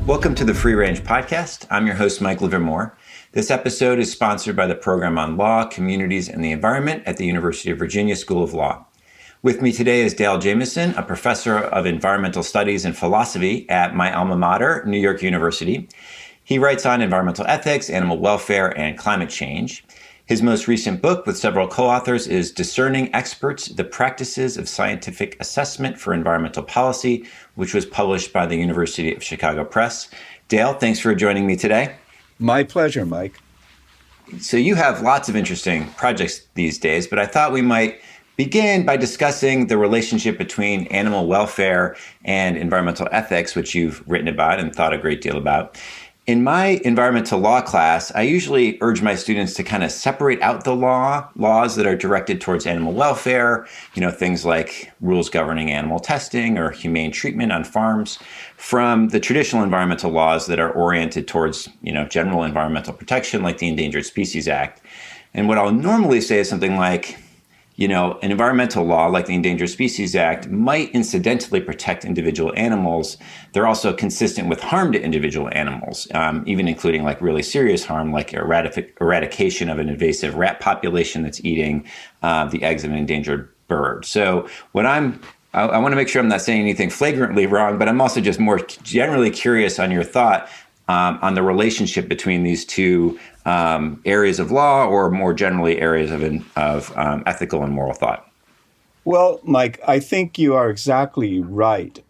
Welcome to the Free Range Podcast. I'm your host, Mike Livermore. This episode is sponsored by the Program on Law, Communities, and the Environment at the University of Virginia School of Law. With me today is Dale Jamieson, a professor of environmental studies and philosophy at my alma mater, New York University. He writes on environmental ethics, animal welfare, and climate change. His most recent book with several co-authors is Discerning Experts, The Practices of Scientific Assessment for Environmental Policy, which was published by the University of Chicago Press. Dale, thanks for joining me today. My pleasure, Mike. So you have lots of interesting projects these days, but I thought we might begin by discussing the relationship between animal welfare and environmental ethics, which you've written about and thought a great deal about. In my environmental law class, I usually urge my students to kind of separate out the laws that are directed towards animal welfare, things like rules governing animal testing or humane treatment on farms, from the traditional environmental laws that are oriented towards, general environmental protection, like the Endangered Species Act. And what I'll normally say is something like, an environmental law like the Endangered Species Act might incidentally protect individual animals. They're also consistent with harm to individual animals, even including like really serious harm, like eradication of an invasive rat population that's eating the eggs of an endangered bird. So I want to make sure I'm not saying anything flagrantly wrong, but I'm also just more generally curious on your thought on the relationship between these two areas of law, or more generally areas of ethical and moral thought. Well, Mike, I think you are exactly right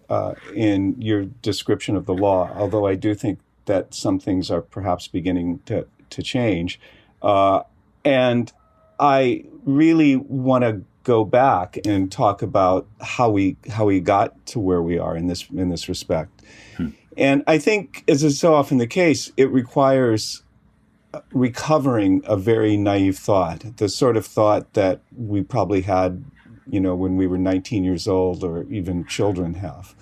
in your description of the law, although I do think that some things are perhaps beginning to change. And I really want to go back and talk about how we got to where we are in this respect. And I think, as is so often the case, it requires recovering a very naive thought, the sort of thought that we probably had, when we were 19 years old, or even children have.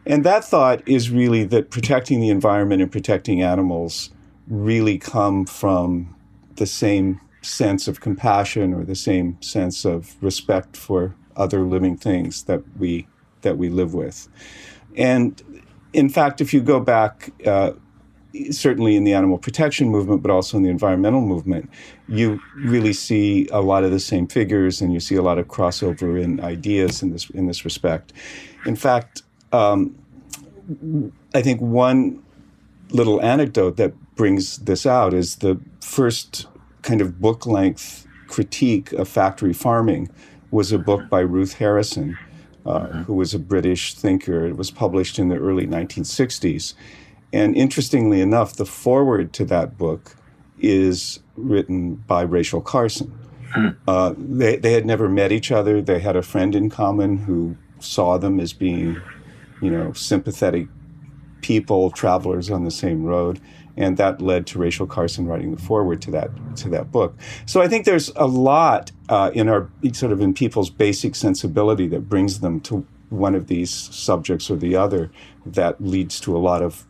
And that thought is really that protecting the environment and protecting animals really come from the same sense of compassion or the same sense of respect for other living things that we live with. And in fact, if you go back, certainly in the animal protection movement, but also in the environmental movement, you really see a lot of the same figures, and you see a lot of crossover in ideas in this respect. In fact, I think one little anecdote that brings this out is the first kind of book-length critique of factory farming was a book by Ruth Harrison, who was a British thinker. It was published in the early 1960s. And interestingly enough, the foreword to that book is written by Rachel Carson. They had never met each other. They had a friend in common who saw them as being, sympathetic people, travelers on the same road. And that led to Rachel Carson writing the foreword to that book. So I think there's a lot in people's basic sensibility that brings them to one of these subjects or the other that leads to a lot of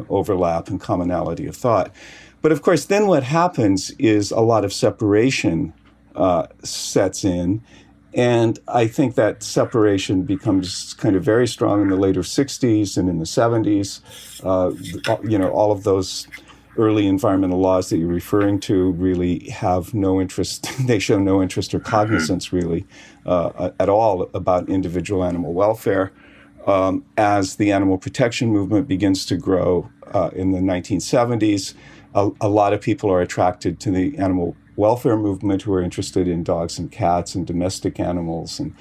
overlap and commonality of thought. But of course, then what happens is a lot of separation sets in. And I think that separation becomes kind of very strong in the later 60s and in the 70s. All of those early environmental laws that you're referring to really have no interest. They show no interest or cognizance really at all about individual animal welfare. As the animal protection movement begins to grow in the 1970s, a lot of people are attracted to the animal welfare movement who are interested in dogs and cats and domestic animals and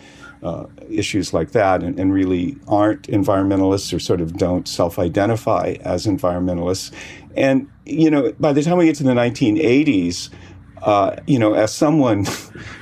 issues like that, and really aren't environmentalists or sort of don't self-identify as environmentalists. And, by the time we get to the 1980s, as someone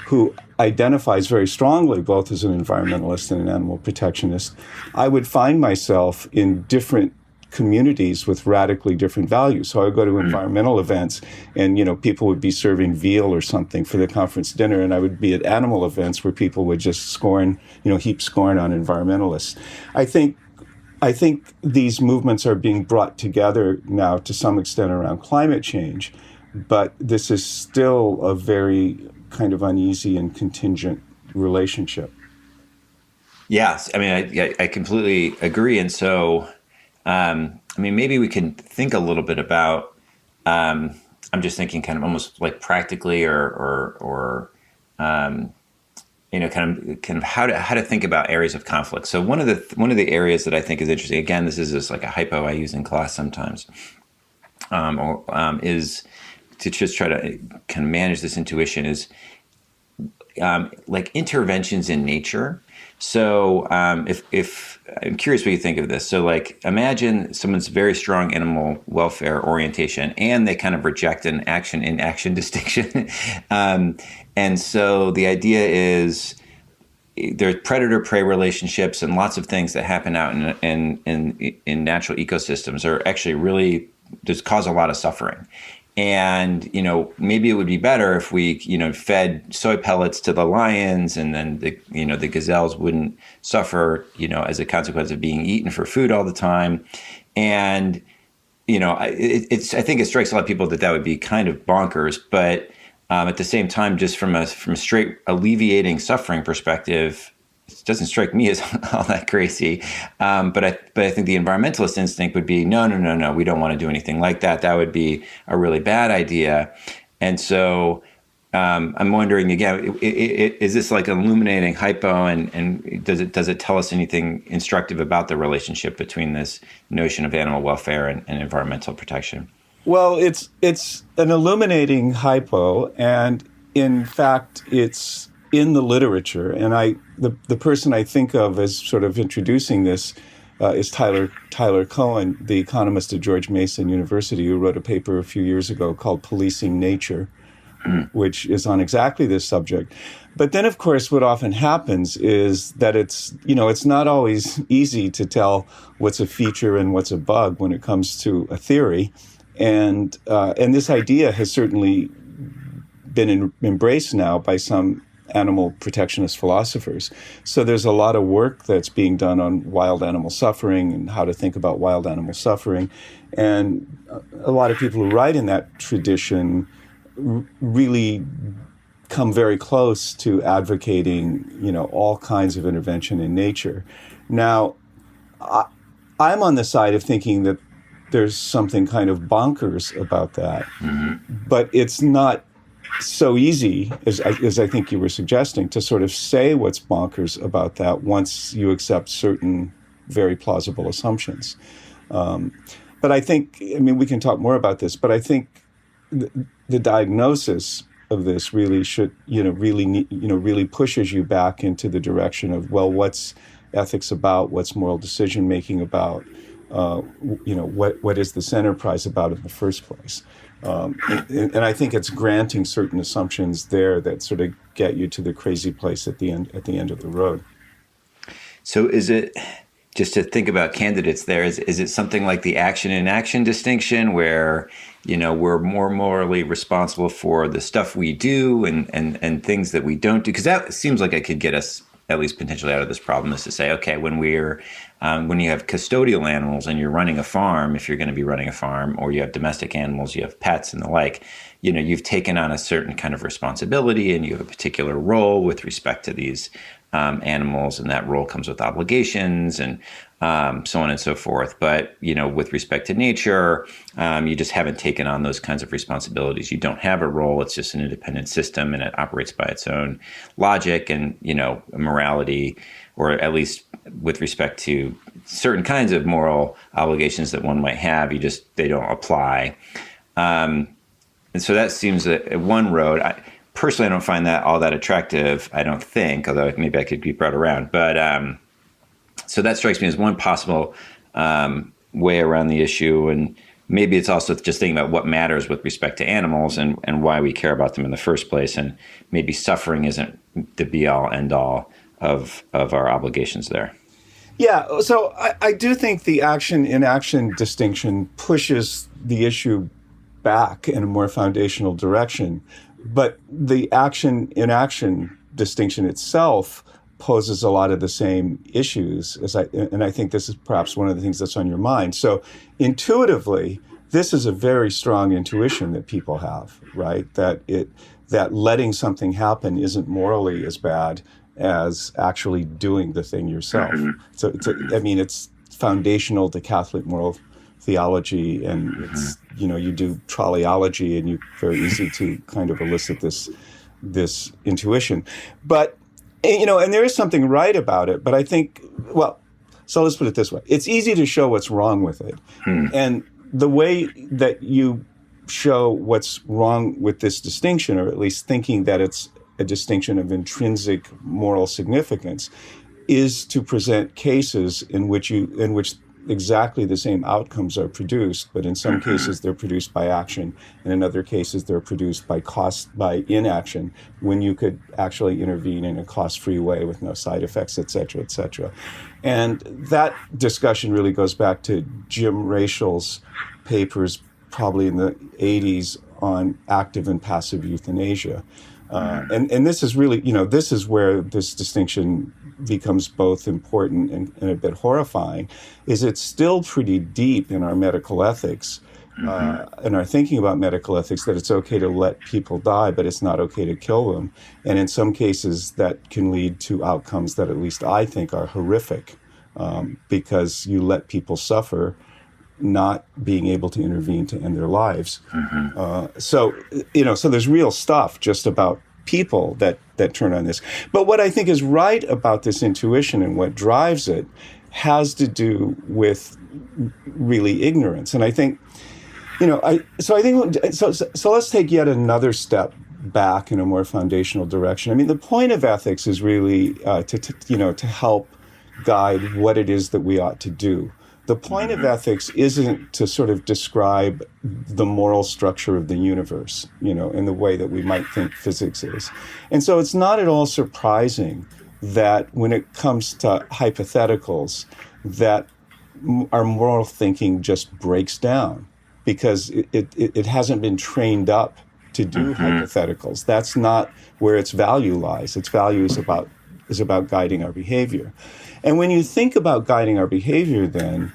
who identifies very strongly both as an environmentalist and an animal protectionist, I would find myself in different communities with radically different values. So I would go to environmental events and, people would be serving veal or something for the conference dinner. And I would be at animal events where people would just heap scorn on environmentalists. I think these movements are being brought together now to some extent around climate change, but this is still a very kind of uneasy and contingent relationship. Yes. I mean, I completely agree. And so I mean, maybe we can think a little bit about. I'm just thinking, kind of almost like practically, or kind of how to think about areas of conflict. So one of the areas that I think is interesting. Again, this is just like a hypo I use in class sometimes, is to just try to kind of manage this intuition is like interventions in nature. So if I'm curious what you think of this. So like imagine someone's very strong animal welfare orientation and they kind of reject an action in action distinction. And so the idea is there's predator-prey relationships and lots of things that happen out in natural ecosystems are actually really just cause a lot of suffering. And, maybe it would be better if we, fed soy pellets to the lions and then the gazelles wouldn't suffer, as a consequence of being eaten for food all the time. And, I think it strikes a lot of people that would be kind of bonkers, but at the same time, just from a straight alleviating suffering perspective, it doesn't strike me as all that crazy. But I think the environmentalist instinct would be, no, we don't want to do anything like that. That would be a really bad idea. And so I'm wondering again, is this like illuminating hypo, and does it tell us anything instructive about the relationship between this notion of animal welfare and environmental protection? Well, it's an illuminating hypo, and in fact, it's in the literature. And the person I think of as sort of introducing this is Tyler Cohen, the economist at George Mason University, who wrote a paper a few years ago called "Policing Nature," which is on exactly this subject. But then, of course, what often happens is that it's not always easy to tell what's a feature and what's a bug when it comes to a theory. And this idea has certainly been embraced now by some animal protectionist philosophers. So there's a lot of work that's being done on wild animal suffering and how to think about wild animal suffering. And a lot of people who write in that tradition really come very close to advocating, all kinds of intervention in nature. Now, I'm on the side of thinking that there's something kind of bonkers about that, but it's not so easy as I think you were suggesting to sort of say what's bonkers about that once you accept certain very plausible assumptions. But I think, we can talk more about this, but I think the diagnosis of this really should, really pushes you back into the direction of, well, what's ethics about? What's moral decision making about? What is this enterprise about in the first place? And I think it's granting certain assumptions there that sort of get you to the crazy place at the end of the road. So is it, just to think about candidates there, is it something like the action in action distinction where, we're more morally responsible for the stuff we do and things that we don't do? Because that seems like it could get us at least potentially out of this problem, is to say, okay, when you have custodial animals and you're running a farm, if you're going to be running a farm, or you have domestic animals, you have pets and the like, you've taken on a certain kind of responsibility and you have a particular role with respect to these animals, and that role comes with obligations and so on and so forth. But, with respect to nature, you just haven't taken on those kinds of responsibilities. You don't have a role. It's just an independent system and it operates by its own logic and, morality, or at least with respect to certain kinds of moral obligations that one might have, they don't apply. And so that seems one road. Personally, I don't find that all that attractive, I don't think, although maybe I could be brought around. But so that strikes me as one possible way around the issue. And maybe it's also just thinking about what matters with respect to animals and why we care about them in the first place. And maybe suffering isn't the be-all, end-all of our obligations there. Yeah, so I do think the action in action distinction pushes the issue back in a more foundational direction. But the action in action distinction itself poses a lot of the same issues and I think this is perhaps one of the things that's on your mind. So intuitively, this is a very strong intuition that people have, right? That letting something happen isn't morally as bad as actually doing the thing yourself. So it's foundational to Catholic moral theology, and it's, you do trolleyology, and you very easy to kind of elicit this intuition. But and there is something right about it, but I think, well, so let's put it this way. It's easy to show what's wrong with it. And the way that you show what's wrong with this distinction, or at least thinking that it's a distinction of intrinsic moral significance, is to present cases in which exactly the same outcomes are produced, but in some cases they're produced by action, and in other cases they're produced by inaction, when you could actually intervene in a cost-free way with no side effects, et cetera, et cetera. And that discussion really goes back to Jim Rachel's papers, probably in the 80s, on active and passive euthanasia. And this is really, this is where this distinction becomes both important and a bit horrifying, is it's still pretty deep in our medical ethics, and our thinking about medical ethics, that it's okay to let people die, but it's not okay to kill them. And in some cases, that can lead to outcomes that at least I think are horrific, because you let people suffer, not being able to intervene to end their lives. So there's real stuff just about people that turn on this. But what I think is right about this intuition and what drives it has to do with really ignorance. And I think, so let's take yet another step back in a more foundational direction. I mean, the point of ethics is really to help guide what it is that we ought to do. The point of ethics isn't to sort of describe the moral structure of the universe, in the way that we might think physics is. And so it's not at all surprising that when it comes to hypotheticals, that our moral thinking just breaks down, because it hasn't been trained up to do hypotheticals. That's not where its value lies. Its value is about guiding our behavior. And when you think about guiding our behavior, then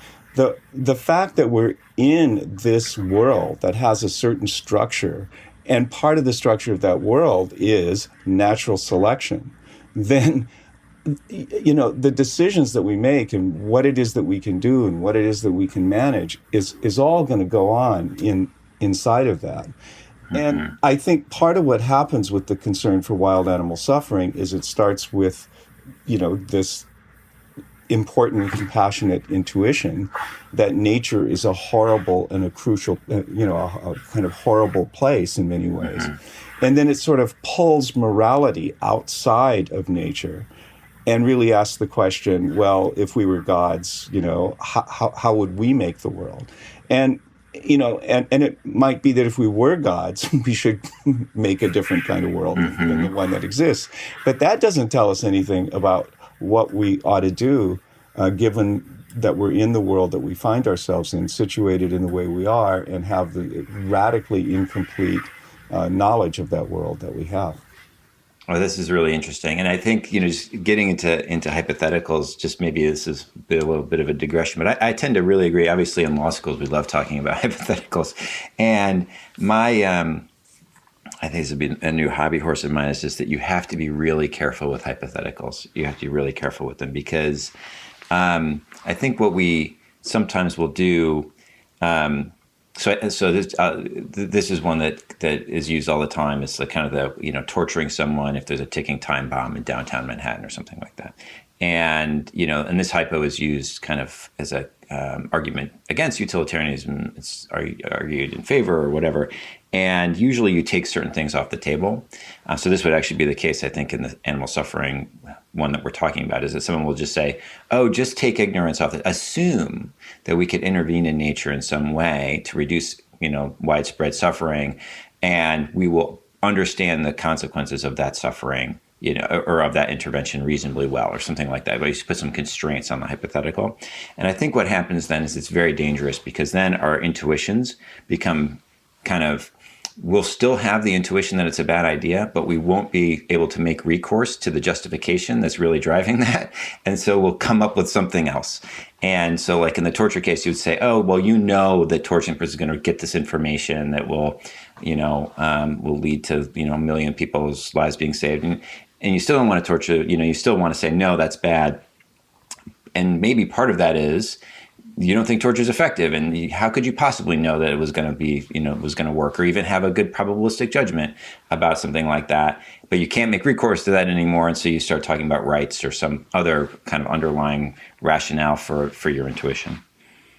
the fact that we're in this world that has a certain structure, and part of the structure of that world is natural selection, then the decisions that we make and what it is that we can do and what it is that we can manage is all going to go on inside of that. And I think part of what happens with the concern for wild animal suffering is it starts with, this important and compassionate intuition that nature is a horrible and a crucial, a kind of horrible place in many ways. And then it sort of pulls morality outside of nature and really asks the question, well, if we were gods, how would we make the world? And it might be that if we were gods, we should make a different kind of world than the one that exists. But that doesn't tell us anything about what we ought to do, given that we're in the world that we find ourselves in, situated in the way we are, and have the radically incomplete knowledge of that world that we have. Well, this is really interesting. And I think, just getting into hypotheticals, just maybe this is a little bit of a digression, but I tend to really agree. Obviously, in law schools, we love talking about hypotheticals. And I think this would be a new hobby horse of mine, is just that you have to be really careful with hypotheticals. You have to be really careful with them, because I think what we sometimes will do, So this is one that is used all the time. It's kind of the, torturing someone if there's a ticking time bomb in downtown Manhattan or something like that. And, and this hypo is used kind of as a argument against utilitarianism. It's argued in favor or whatever. And usually you take certain things off the table. So this would actually be the case, I think, in the animal suffering one that we're talking about, is that someone will just say, oh, just take ignorance off it. Assume that we could intervene in nature in some way to reduce, widespread suffering, and we will understand the consequences of that suffering, or of that intervention reasonably well, or something like that. But you put some constraints on the hypothetical. And I think what happens then is it's very dangerous, because then our intuitions become we'll still have the intuition that it's a bad idea, but we won't be able to make recourse to the justification that's really driving that. And so we'll come up with something else. And so like in the torture case, you would say, oh, well, that torturing person is going to get this information that will lead to, a million people's lives being saved. And you still don't want to torture, you still want to say, no, that's bad. and maybe part of that is you don't think torture is effective, and how could you possibly know that it was going to be, it was going to work, or even have a good probabilistic judgment about something like that? But you can't make recourse to that anymore, and so you start talking about rights or some other kind of underlying rationale for your intuition.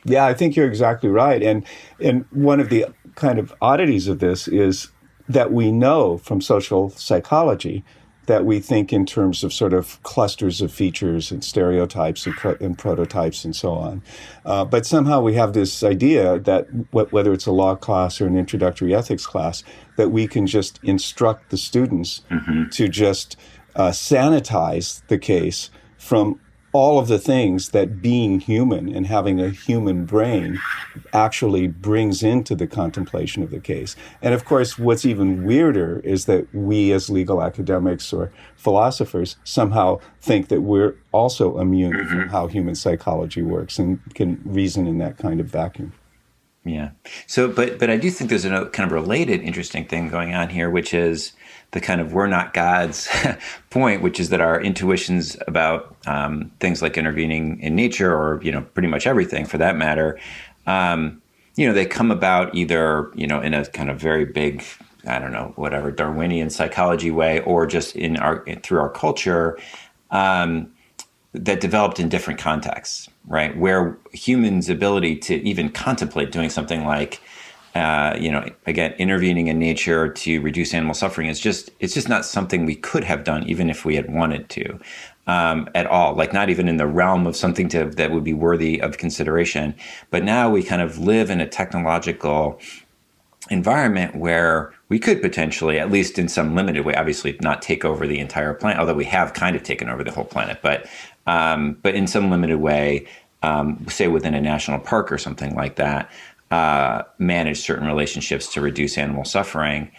Yeah, I think you're exactly right. And one of the kind of oddities of this is that we know from social psychology that we think in terms of sort of clusters of features and stereotypes and prototypes and so on. But somehow we have this idea that whether it's a law class or an introductory ethics class, that we can just instruct the students to just sanitize the case from all of the things that being human and having a human brain actually brings into the contemplation of the case. And of course, what's even weirder is that we as legal academics or philosophers somehow think that we're also immune from how human psychology works and can reason in that kind of vacuum. Yeah. So, but I do think there's a kind of related interesting thing going on here, which is the kind of we're not gods point, which is that our intuitions about things like intervening in nature, or pretty much everything for that matter, they come about either in a kind of very big, I don't know, whatever Darwinian psychology way, or just through our culture. That developed in different contexts, right? Where humans' ability to even contemplate doing something like, again, intervening in nature to reduce animal suffering it's just not something we could have done, even if we had wanted to, at all. Like not even in the realm of something that would be worthy of consideration. But now we kind of live in a technological environment where we could potentially, at least in some limited way, obviously not take over the entire planet, although we have kind of taken over the whole planet, but in some limited way, say within a national park or something like that, manage certain relationships to reduce animal suffering.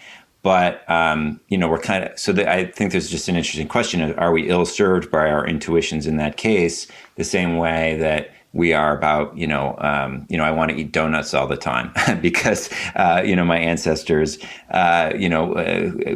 But, we're kind of, I think there's just an interesting question of, are we ill-served by our intuitions in that case, the same way that we are about, I want to eat donuts all the time because, my ancestors,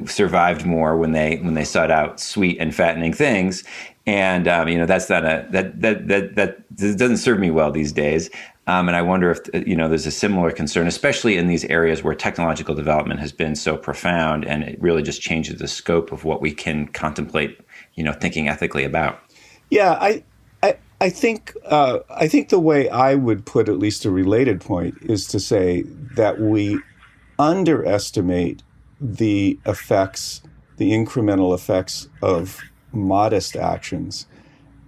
survived more when they sought out sweet and fattening things. And, that's not that doesn't serve me well these days. And I wonder if, there's a similar concern, especially in these areas where technological development has been so profound, and it really just changes the scope of what we can contemplate, thinking ethically about. Yeah, I think the way I would put at least a related point is to say that we underestimate the incremental effects of modest actions,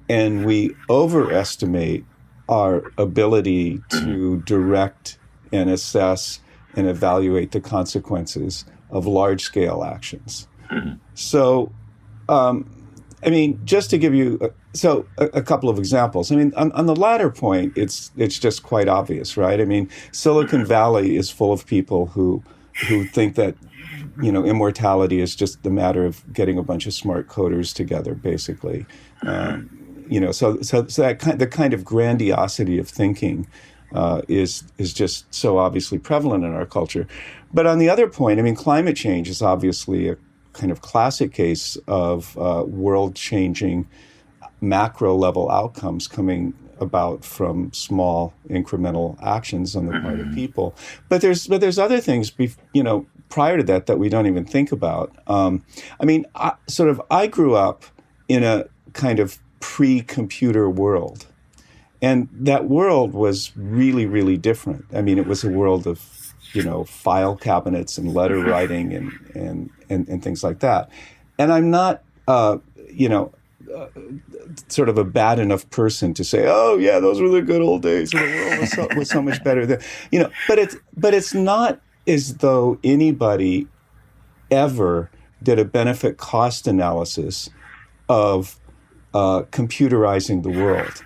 and we overestimate our ability to direct and assess and evaluate the consequences of large-scale actions. So, just to give you a couple of examples. On the latter point, it's just quite obvious, right? Silicon Valley is full of people who think that immortality is just the matter of getting a bunch of smart coders together, basically. So the kind of grandiosity of thinking is just so obviously prevalent in our culture. But on the other point, climate change is obviously a kind of classic case of world-changing macro-level outcomes coming about from small incremental actions on the part of people. But there's other things, prior to that we don't even think about. I grew up in a kind of pre-computer world, and that world was really, really different. It was a world of file cabinets and letter writing and things like that. And I'm not sort of a bad enough person to say, oh yeah, those were the good old days, and the world was so much better then. But it's not as though anybody ever did a benefit cost analysis of computerizing the world.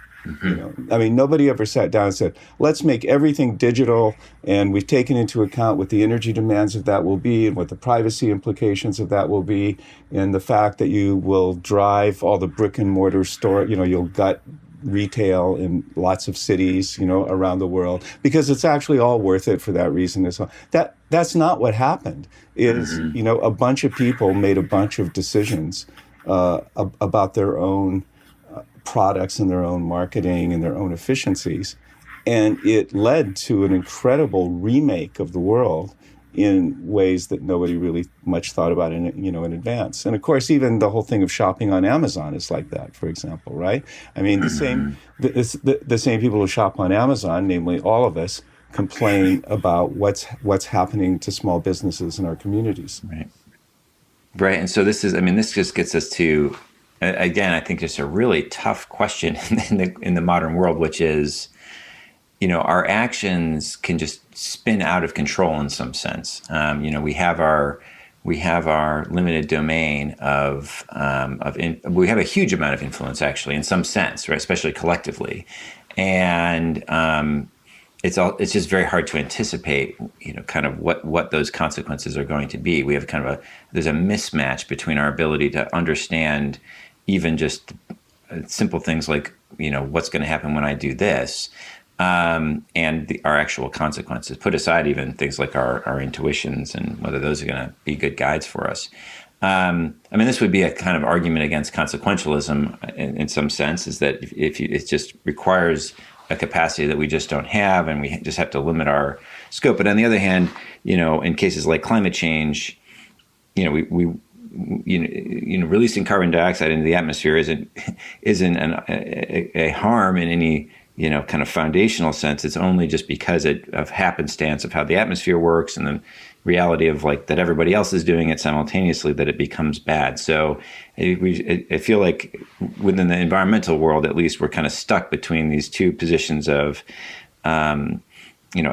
Nobody ever sat down and said, let's make everything digital, and we've taken into account what the energy demands of that will be, and what the privacy implications of that will be, and the fact that you will drive all the brick and mortar store, you'll gut retail in lots of cities, around the world, because it's actually all worth it for that reason. And so that's not what happened. A bunch of people made a bunch of decisions about their own products and their own marketing and their own efficiencies. And it led to an incredible remake of the world in ways that nobody really much thought about in advance. And of course, even the whole thing of shopping on Amazon is like that, for example, right? I mean, the same people who shop on Amazon, namely all of us, complain about what's happening to small businesses in our communities. Right. Right. And so this just gets us to, again, I think just a really tough question in the modern world, which is, our actions can just spin out of control in some sense. We have our limited domain we have a huge amount of influence actually in some sense, right? Especially collectively. And, it's just very hard to anticipate, kind of what those consequences are going to be. We have there's a mismatch between our ability to understand even just simple things like, what's going to happen when I do this, and our actual consequences. Put aside even things like our intuitions and whether those are going to be good guides for us. This would be a kind of argument against consequentialism in some sense, is that it just requires a capacity that we just don't have, and we just have to limit our scope. But on the other hand, in cases like climate change, releasing carbon dioxide into the atmosphere isn't a harm in any kind of foundational sense. It's only just because of happenstance of how the atmosphere works and the reality of that everybody else is doing it simultaneously that it becomes bad. So I feel like within the environmental world, at least, we're kind of stuck between these two positions of,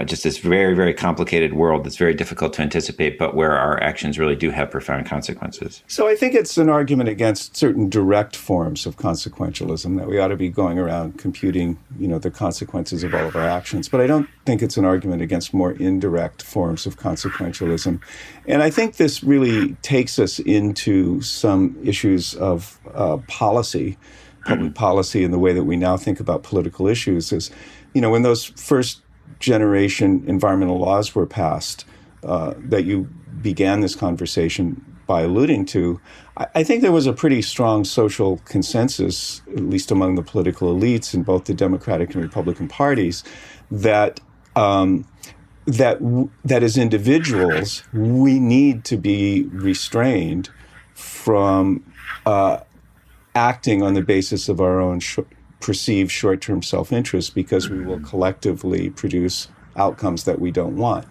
just this very, very complicated world that's very difficult to anticipate, but where our actions really do have profound consequences. So I think it's an argument against certain direct forms of consequentialism, that we ought to be going around computing, the consequences of all of our actions. But I don't think it's an argument against more indirect forms of consequentialism. And I think this really takes us into some issues of policy, public policy, and the way that we now think about political issues is, when those first generation environmental laws were passed, that you began this conversation by alluding to, I think there was a pretty strong social consensus, at least among the political elites in both the Democratic and Republican parties, that as individuals, we need to be restrained from acting on the basis of our own perceived short-term self-interest, because we will collectively produce outcomes that we don't want.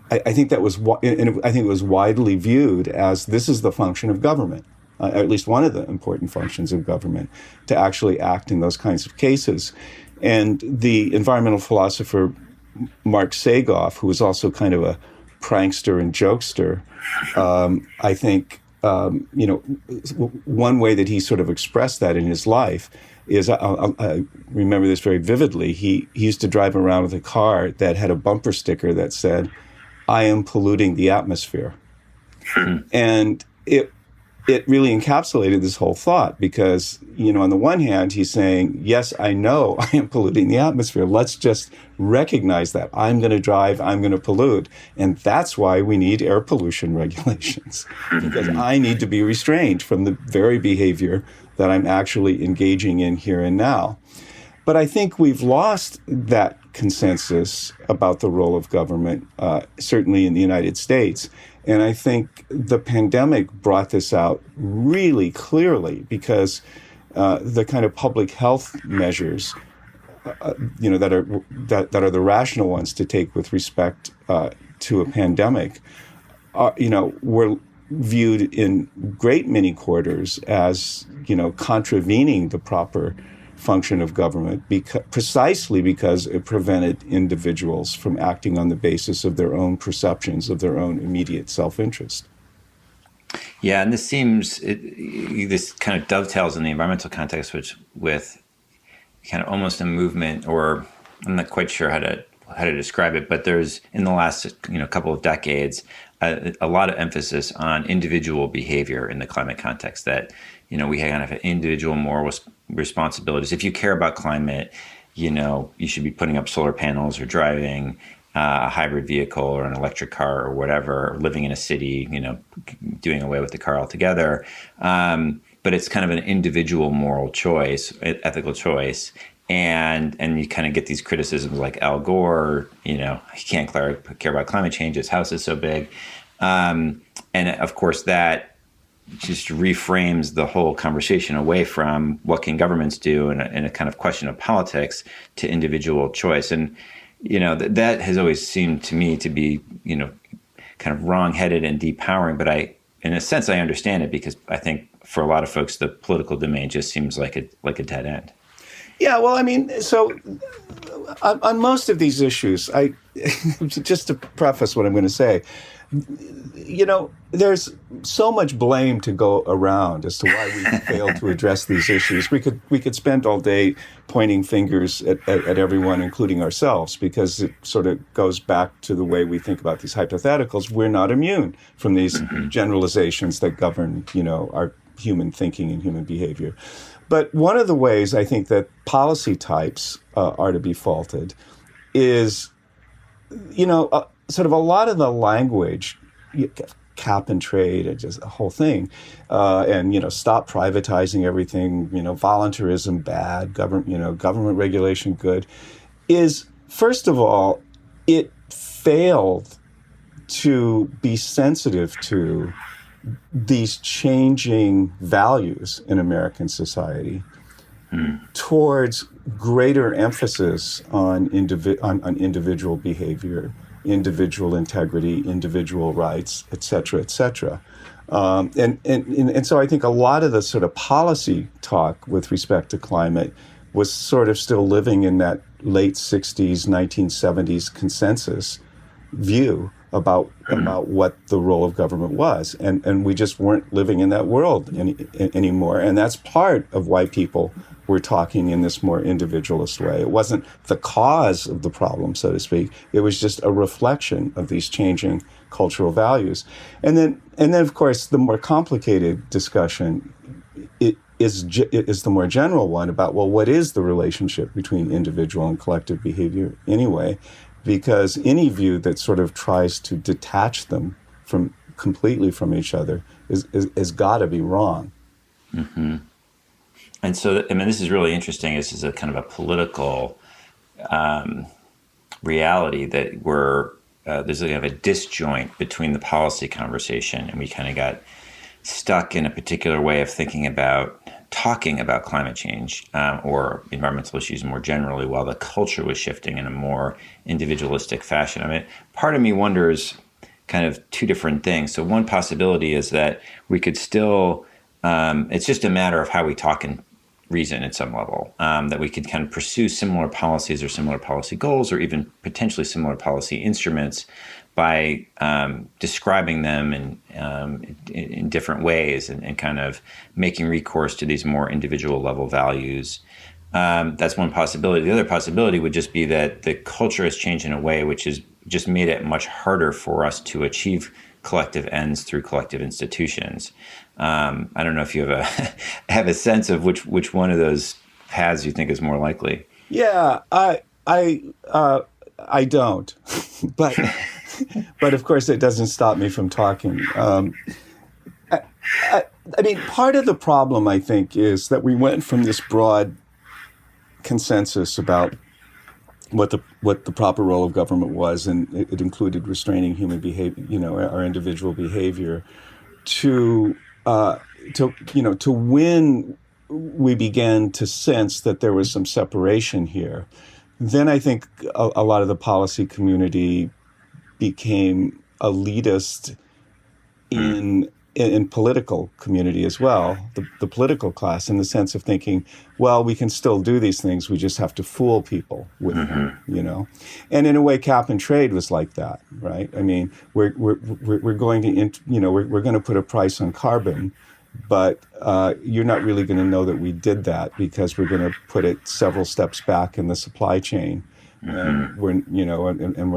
I think that was, and I think it was widely viewed as this is the function of government, at least one of the important functions of government, to actually act in those kinds of cases. And the environmental philosopher Mark Sagoff, who was also kind of a prankster and jokester, I think, one way that he sort of expressed that in his life is, I remember this very vividly, he used to drive around with a car that had a bumper sticker that said, "I am polluting the atmosphere." And it really encapsulated this whole thought, because, on the one hand, he's saying, yes, I know I am polluting the atmosphere. Let's just recognize that. I'm going to drive, I'm going to pollute. And that's why we need air pollution regulations, because I need to be restrained from the very behavior that I'm actually engaging in here and now. But I think we've lost that consensus about the role of government, certainly in the United States. And I think the pandemic brought this out really clearly, because the kind of public health measures, that are the rational ones to take with respect to a pandemic, were viewed in great many quarters as, contravening the proper function of government, precisely because it prevented individuals from acting on the basis of their own perceptions, of their own immediate self-interest. Yeah, and this kind of dovetails in the environmental context, with kind of almost a movement, or I'm not quite sure how to describe it, but there's, in the last couple of decades, a lot of emphasis on individual behavior in the climate context, that we kind of have individual moral responsibilities. If you care about climate, you should be putting up solar panels, or driving a hybrid vehicle or an electric car or whatever, or living in a city, doing away with the car altogether. But but it's kind of an individual moral choice, ethical choice. And you kind of get these criticisms like Al Gore, he can't care about climate change. His house is so big. And of course, that just reframes the whole conversation away from what can governments do in a kind of question of politics to individual choice. And, that has always seemed to me to be, kind of wrong-headed and depowering. But in a sense, I understand it, because I think for a lot of folks, the political domain just seems like a dead end. Yeah, well, I mean, so on most of these issues, just to preface what I'm going to say, there's so much blame to go around as to why we failed to address these issues. We could spend all day pointing fingers at everyone, including ourselves, because it sort of goes back to the way we think about these hypotheticals. We're not immune from these generalizations that govern, our human thinking and human behavior. But one of the ways I think that policy types are to be faulted is, sort of a lot of the language, cap and trade, just the whole thing, and stop privatizing everything, voluntarism bad, government regulation good, is, first of all, it failed to be sensitive to these changing values in American society towards greater emphasis on individual behavior, individual integrity, individual rights, et cetera, et cetera. And so I think a lot of the sort of policy talk with respect to climate was sort of still living in that late 60s, 1970s consensus view about what the role of government was. And we just weren't living in that world anymore. And that's part of why people were talking in this more individualist way. It wasn't the cause of the problem, so to speak. It was just a reflection of these changing cultural values. And then of course, the more complicated discussion is the more general one about, well, what is the relationship between individual and collective behavior anyway? Because any view that sort of tries to detach them completely from each other is got to be wrong. Mm-hmm. And so, this is really interesting. This is a kind of a political reality that there's kind of a disjoint between the policy conversation, and we kind of got stuck in a particular way of talking about climate change or environmental issues more generally, while the culture was shifting in a more individualistic fashion. Part of me wonders kind of two different things. So one possibility is that we could still, it's just a matter of how we talk and reason at some level, that we could kind of pursue similar policies or similar policy goals, or even potentially similar policy instruments by describing them in different ways and kind of making recourse to these more individual level values. That's one possibility. The other possibility would just be that the culture has changed in a way which has just made it much harder for us to achieve collective ends through collective institutions. I don't know if you have a sense of which one of those paths you think is more likely. Yeah, I don't, but of course it doesn't stop me from talking. Part of the problem, I think, is that we went from this broad consensus about what the proper role of government was, and it included restraining human behavior, our individual behavior, to when we began to sense that there was some separation here. Then I think a lot of the policy community became elitist in political community as well, the political class, in the sense of thinking, well, we can still do these things, we just have to fool people with them, And in a way, cap and trade was like that, right? We're going to, we're going to put a price on carbon, but you're not really going to know that we did that because we're going to put it several steps back in the supply chain. And we're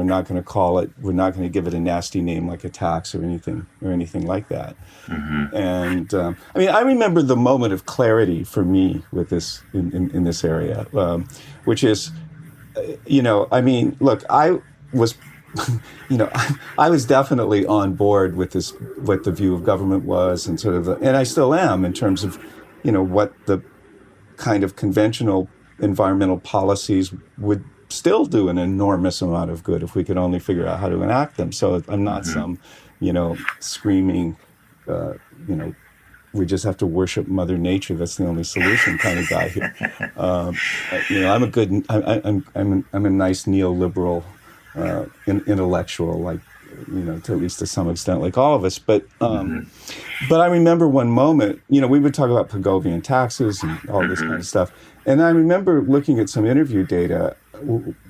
not going to call it, we're not going to give it a nasty name like a tax or anything like that. Mm-hmm. And I remember the moment of clarity for me with this in this area, which is, look, I was I was definitely on board with this, what the view of government was, and sort of, and I still am in terms of, what the kind of conventional environmental policies would still do an enormous amount of good if we could only figure out how to enact them. So I'm not some, screaming, uh, you know, we just have to worship Mother Nature. That's the only solution kind of guy here. Um, I'm a good, I'm a nice neoliberal intellectual, like, to at least to some extent, like all of us. But I remember one moment, we would talk about Pigovian taxes and all this kind of stuff. And I remember looking at some interview data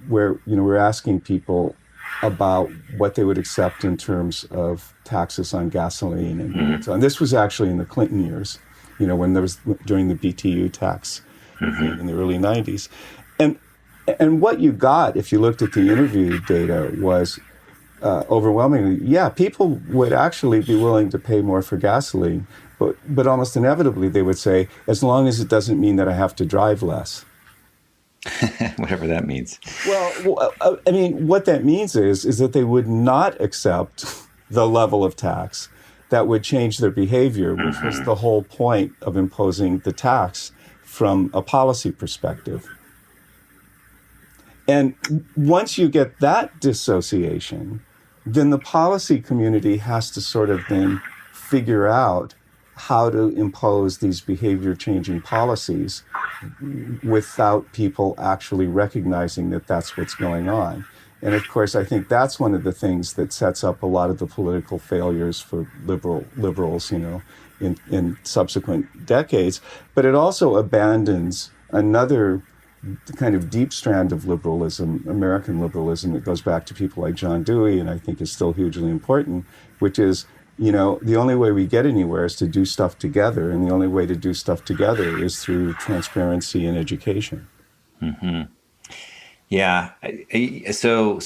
where, we're asking people about what they would accept in terms of taxes on gasoline. And this was actually in the Clinton years, when there was during the BTU tax in the early 90s. And what you got, if you looked at the interview data, was overwhelmingly, people would actually be willing to pay more for gasoline, but almost inevitably they would say, as long as it doesn't mean that I have to drive less. Whatever that means. Well, I mean, what that means is that they would not accept the level of tax that would change their behavior, which was the whole point of imposing the tax from a policy perspective. And once you get that dissociation, then the policy community has to sort of then figure out how to impose these behavior changing policies without people actually recognizing that that's what's going on. And of course, I think that's one of the things that sets up a lot of the political failures for liberals, in subsequent decades. But it also abandons another kind of deep strand of liberalism, American liberalism, that goes back to people like John Dewey, and I think is still hugely important, which is, the only way we get anywhere is to do stuff together, and the only way to do stuff together is through transparency and education. Mm-hmm. Yeah. So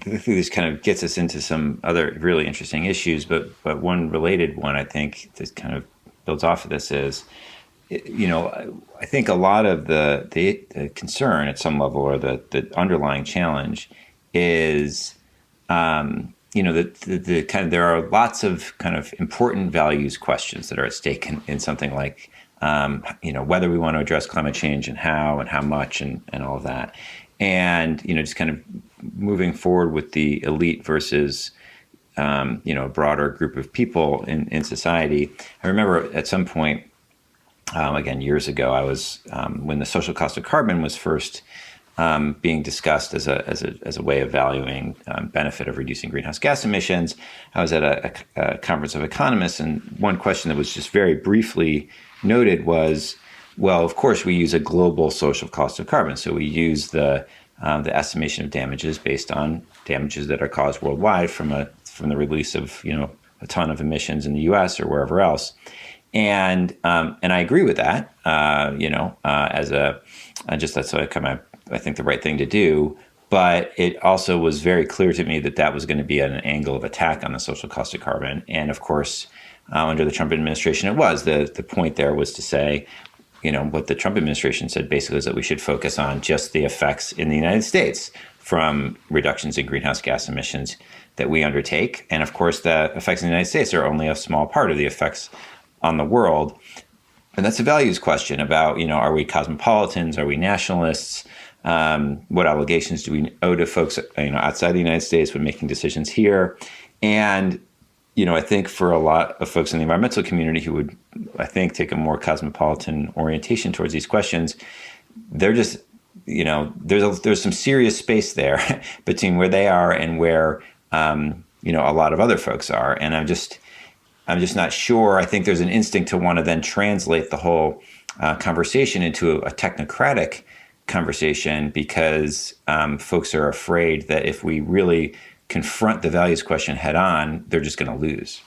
this kind of gets us into some other really interesting issues, but one related one, I think, that kind of builds off of this is, I think a lot of the concern at some level, or the underlying challenge, is, the kind of, there are lots of kind of important values questions that are at stake in something like, whether we want to address climate change and how much and all of that, and just kind of moving forward with the elite versus a broader group of people in society. I remember at some point, again, years ago, I was when the social cost of carbon was first being discussed as a way of valuing benefit of reducing greenhouse gas emissions. I was at a conference of economists, and one question that was just very briefly noted was, well, of course, we use a global social cost of carbon, so we use the estimation of damages based on damages that are caused worldwide from the release of a ton of emissions in the U.S. or wherever else. And I agree with that. That's I think the right thing to do. But it also was very clear to me that was going to be an angle of attack on the social cost of carbon. And of course, under the Trump administration, it was the point there was to say, what the Trump administration said basically is that we should focus on just the effects in the United States from reductions in greenhouse gas emissions that we undertake. And of course, the effects in the United States are only a small part of the effects on the world. And that's a values question about, are we cosmopolitans? Are we nationalists? What obligations do we owe to folks, outside the United States when making decisions here? And, I think for a lot of folks in the environmental community who would, I think, take a more cosmopolitan orientation towards these questions, they're just, there's some serious space there between where they are and where, a lot of other folks are. And I'm just not sure. I think there's an instinct to want to then translate the whole conversation into a technocratic conversation, because folks are afraid that if we really confront the values question head on, they're just going to lose.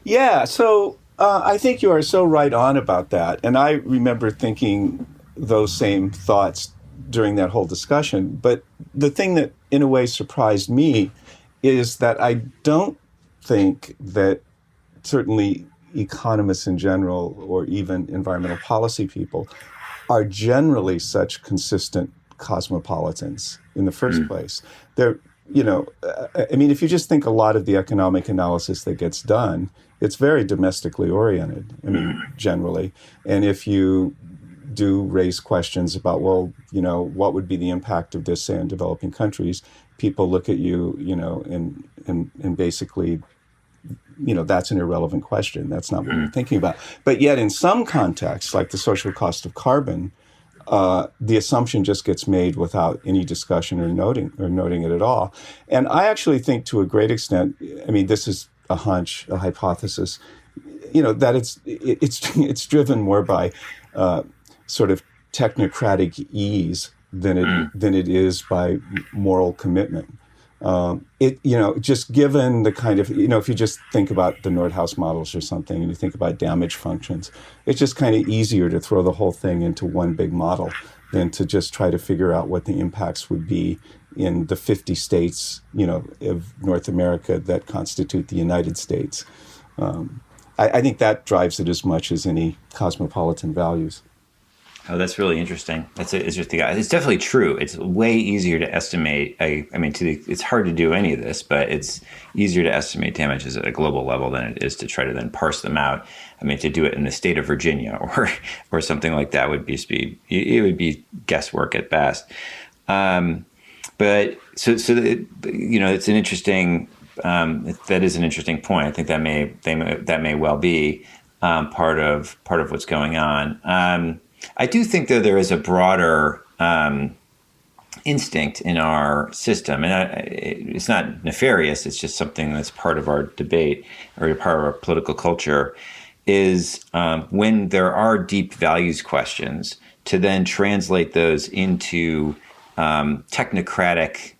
Yeah, so I think you are so right on about that. And I remember thinking those same thoughts during that whole discussion. But the thing that in a way surprised me is that I don't think that certainly economists in general, or even environmental policy people, are generally such consistent cosmopolitans in the first place. I mean, if you just think a lot of the economic analysis that gets done, it's very domestically oriented, I mean, generally. And if you do raise questions about, well, what would be the impact of this, say, in developing countries, people look at you, and basically, that's an irrelevant question. That's not what we're thinking about. But yet in some contexts, like the social cost of carbon, the assumption just gets made without any discussion or noting it at all. And I actually think, to a great extent, I mean, this is a hunch, a hypothesis, that it's driven more by sort of technocratic ease than it is by moral commitment. Just given the kind of, if you just think about the Nordhaus models or something, and you think about damage functions, it's just kind of easier to throw the whole thing into one big model than to just try to figure out what the impacts would be in the 50 states, of North America that constitute the United States. I think that drives it as much as any cosmopolitan values. Oh, that's really interesting. It's definitely true. It's way easier to estimate. It's hard to do any of this, but it's easier to estimate damages at a global level than it is to try to then parse them out. I mean, to do it in the state of Virginia or something like that would be guesswork at best. But it's an interesting. That is an interesting point. I think that may well be part of what's going on. I do think, though, there is a broader instinct in our system, and it's not nefarious. It's just something that's part of our debate or part of our political culture, is when there are deep values questions, to then translate those into technocratic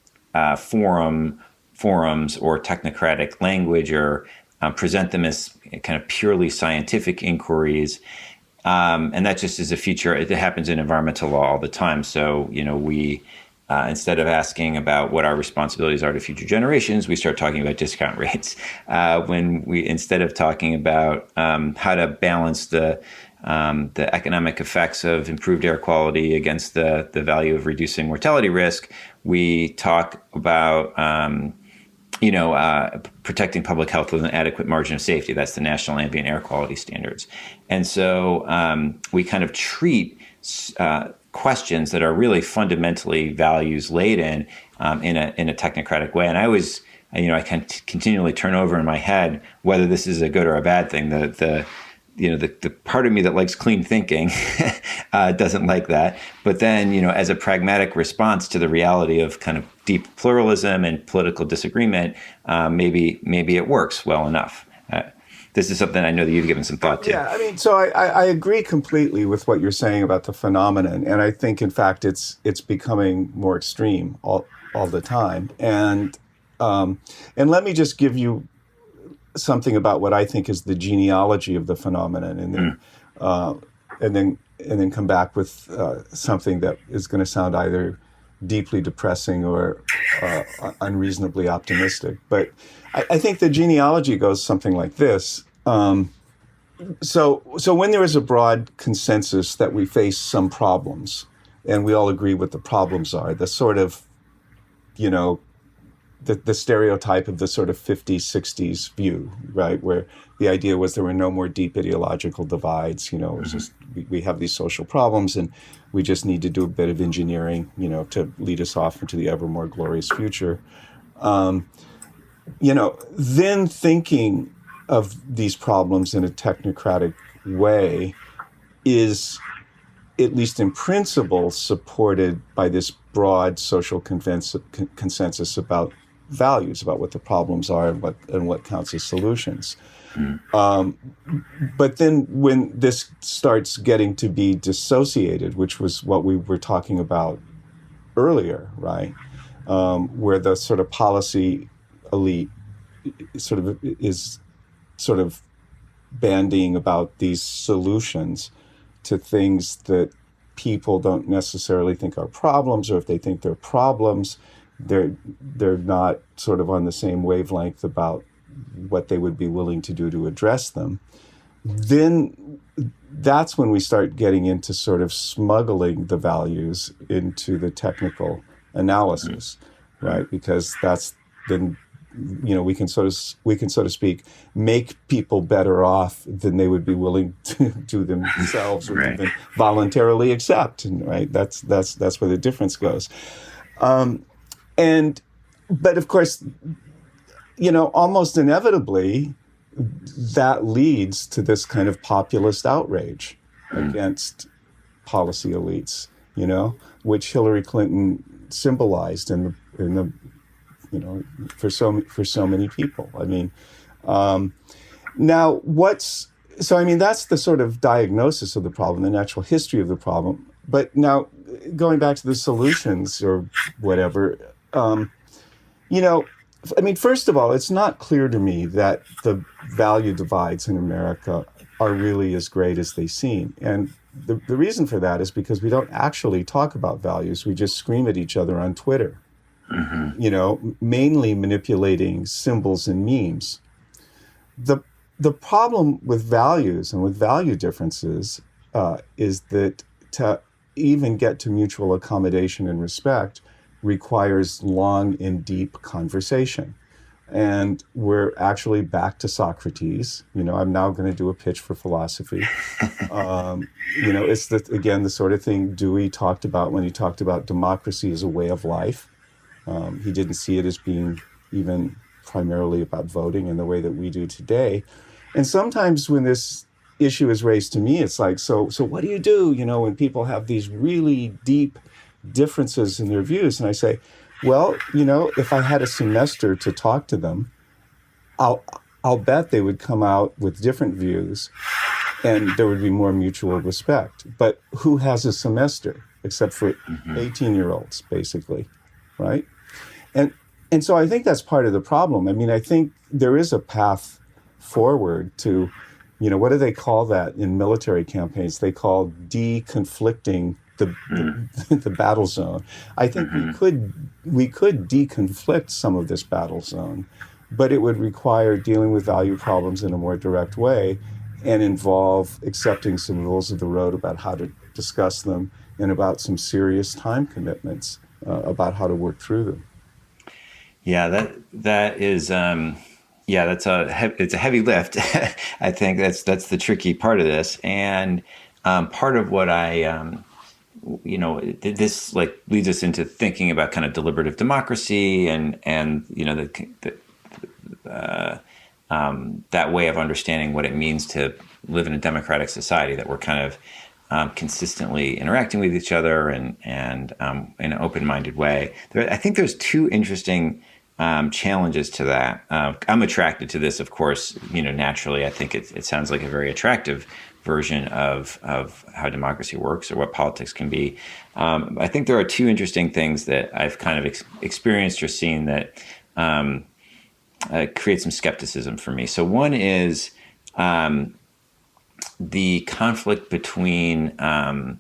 forums or technocratic language, or present them as kind of purely scientific inquiries. And that just is a feature. It happens in environmental law all the time. So, we, instead of asking about what our responsibilities are to future generations, we start talking about discount rates. Instead of talking about how to balance the economic effects of improved air quality against the value of reducing mortality risk, we talk about protecting public health with an adequate margin of safety. That's the National Ambient Air Quality Standards. And so we kind of treat questions that are really fundamentally values laden in a technocratic way. And I always, I can continually turn over in my head whether this is a good or a bad thing. The part of me that likes clean thinking doesn't like that. But then, as a pragmatic response to the reality of kind of deep pluralism and political disagreement, maybe it works well enough. This is something I know that you've given some thought to. Yeah, I mean, so I agree completely with what you're saying about the phenomenon, and I think, in fact, it's becoming more extreme all the time. And let me just give you something about what I think is the genealogy of the phenomenon, and then come back with something that is going to sound either deeply depressing or unreasonably optimistic. But I think the genealogy goes something like this. So when there is a broad consensus that we face some problems, and we all agree what the problems are, the sort of, the stereotype of the sort of 50s, 60s view, right, where the idea was there were no more deep ideological divides. It was just we have these social problems, and we just need to do a bit of engineering, to lead us off into the ever more glorious future. Then thinking of these problems in a technocratic way is, at least in principle, supported by this broad social consensus about values, about what the problems are and what counts as solutions. But then when this starts getting to be dissociated, which was what we were talking about earlier, right, where the sort of policy elite is bandying about these solutions to things that people don't necessarily think are problems, or if they think they're problems, they're not sort of on the same wavelength about what they would be willing to do to address them. Then that's when we start getting into sort of smuggling the values into the technical analysis, right? Because that's then, we can, so to speak, make people better off than they would be willing to do themselves or Right. even voluntarily accept. And right, that's where the difference goes. And but of course, almost inevitably, that leads to this kind of populist outrage against policy elites, which Hillary Clinton symbolized in the for so many people. I mean, now that's the sort of diagnosis of the problem, the natural history of the problem. But now, going back to the solutions or whatever, first of all, it's not clear to me that the value divides in America are really as great as they seem. And the reason for that is because we don't actually talk about values. We just scream at each other on Twitter, mainly manipulating symbols and memes. The problem with values and with value differences is that to even get to mutual accommodation and respect requires long and deep conversation. And we're actually back to Socrates. I'm now going to do a pitch for philosophy. It's the sort of thing Dewey talked about when he talked about democracy as a way of life. He didn't see it as being even primarily about voting in the way that we do today. And sometimes when this issue is raised to me, it's like, so what do you do, when people have these really deep differences in their views? And I say, well, if I had a semester to talk to them, I'll bet they would come out with different views and there would be more mutual respect. But who has a semester except for 18-year-olds, basically, right? And so I think that's part of the problem. I mean, I think there is a path forward to, what do they call that in military campaigns? They call deconflicting the battle zone. I think we could deconflict some of this battle zone, but it would require dealing with value problems in a more direct way and involve accepting some rules of the road about how to discuss them and about some serious time commitments about how to work through them. Yeah, that is it's a heavy lift. I think that's the tricky part of this, and part of what I this leads us into thinking about kind of deliberative democracy and that way of understanding what it means to live in a democratic society, that we're kind of consistently interacting with each other and in an open-minded way. I think there's two interesting challenges to that. I'm attracted to this, of course, naturally. I think it sounds like a very attractive version of how democracy works or what politics can be. I think there are two interesting things that I've kind of experienced or seen that create some skepticism for me. So one is the conflict between kind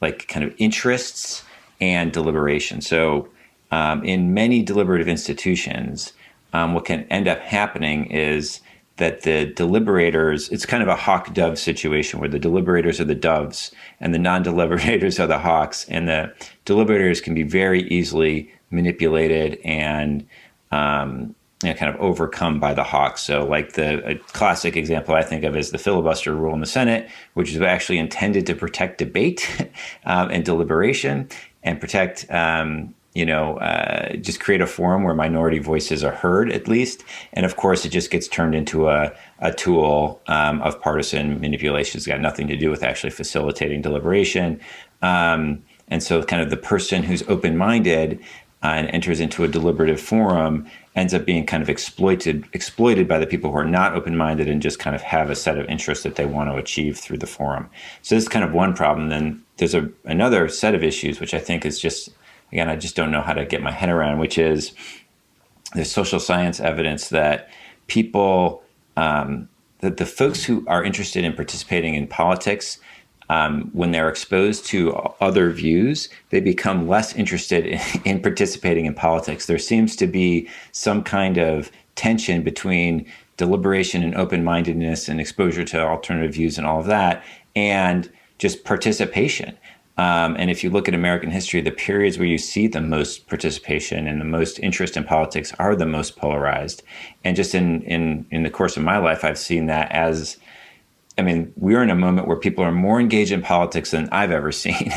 of interests and deliberation. So in many deliberative institutions, what can end up happening is that the deliberators, it's kind of a hawk-dove situation where the deliberators are the doves and the non-deliberators are the hawks, and the deliberators can be very easily manipulated and kind of overcome by the hawks. So a classic example I think of is the filibuster rule in the Senate, which is actually intended to protect debate and deliberation and protect just create a forum where minority voices are heard, at least. And of course, it just gets turned into a tool of partisan manipulation. It's got nothing to do with actually facilitating deliberation. And so kind of the person who's open-minded and enters into a deliberative forum ends up being kind of exploited by the people who are not open-minded and just kind of have a set of interests that they want to achieve through the forum. So this is kind of one problem. Then there's another set of issues, which I think is just, again, I just don't know how to get my head around, which is there's social science evidence that people, that the folks who are interested in participating in politics, when they're exposed to other views, they become less interested in participating in politics. There seems to be some kind of tension between deliberation and open-mindedness and exposure to alternative views and all of that, and just participation. And if you look at American history, the periods where you see the most participation and the most interest in politics are the most polarized. And just in the course of my life, I've seen that as, I mean, we're in a moment where people are more engaged in politics than I've ever seen,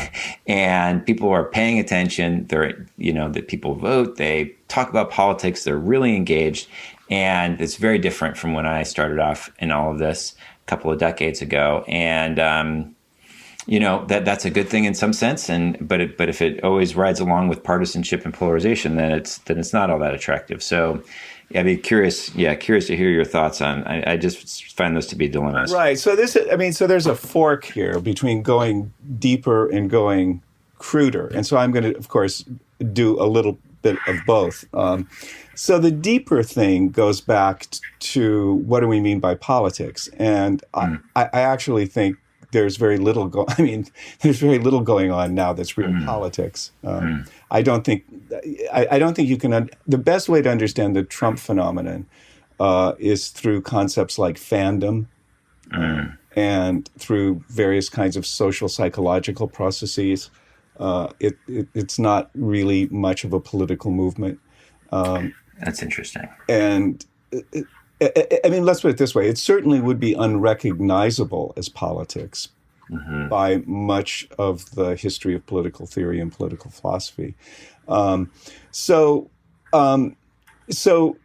and people are paying attention. That people vote, they talk about politics, they're really engaged, and it's very different from when I started off in all of this a couple of decades ago. And that's a good thing in some sense, but if it always rides along with partisanship and polarization, then it's not all that attractive. So, yeah, I'd be curious to hear your thoughts on. I just find those to be dilemmas. Right. So there's a fork here between going deeper and going cruder, and so I'm going to, of course, do a little bit of both. So the deeper thing goes back to what do we mean by politics, and I actually think there's very little there's very little going on now that's real politics. I don't think you can. The best way to understand the Trump phenomenon is through concepts like fandom and through various kinds of social psychological processes. It's not really much of a political movement. That's interesting. And I mean, let's put it this way. It certainly would be unrecognizable as politics by much of the history of political theory and political philosophy. So